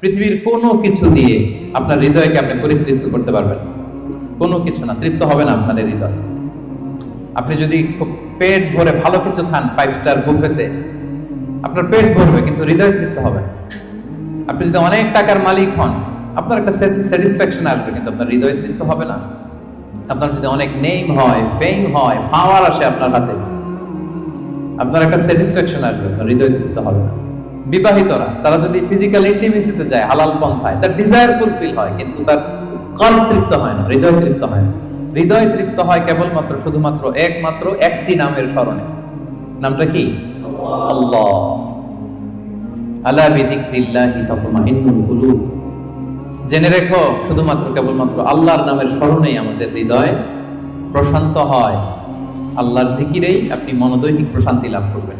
পৃথিবীর কোনো কিছু দিয়ে আপনার হৃদয়কে আপনি পরিতৃপ্ত করতে পারবেন না। কোনো কিছু না, তৃপ্ত হবে না আপনার হৃদয়। আপনি যদি খুব পেট ভরে ভালো কিছু খান 5 স্টার বুফেতে, আপনার পেট ভরবে কিন্তু হৃদয় তৃপ্ত হবে না। আপনি যদি অনেক টাকার মালিক হন, আপনার একটা স্যাটিসফ্যাকশন আসবে কিন্তু আপনার হৃদয় তৃপ্ত হবে না। আপনার যদি অনেক নেম হয়, ফেম হয়, পাওয়ার আসে আপনার হাতে, আপনার একটা স্যাটিসফ্যাকশন আসবে, আপনার হৃদয় তৃপ্ত হবে না। বিবাহিতরা তারা যদি ফিজিক্যাল ইন্টিমেসিতে যায় হালাল পন্থায়, তার ডিজায়ার ফুলফিল হয় কিন্তু তার কল্প তৃপ্ত হয় না, হৃদয় তৃপ্ত হয় না। হৃদয় তৃপ্ত হয় কেবলমাত্র শুধুমাত্র একমাত্র একটি নামের স্মরণে। নামটা কি? আল্লাহ। আলা বিযিকরিল্লাহি তাতমাইন্নুল কুলুব। জেনে রেখো, শুধুমাত্র কেবলমাত্র আল্লাহর নামের স্মরণেই আমাদের হৃদয় প্রশান্ত হয়। আল্লাহর জিকিরেই আপনি মনোদৈনিক প্রশান্তি লাভ করবেন।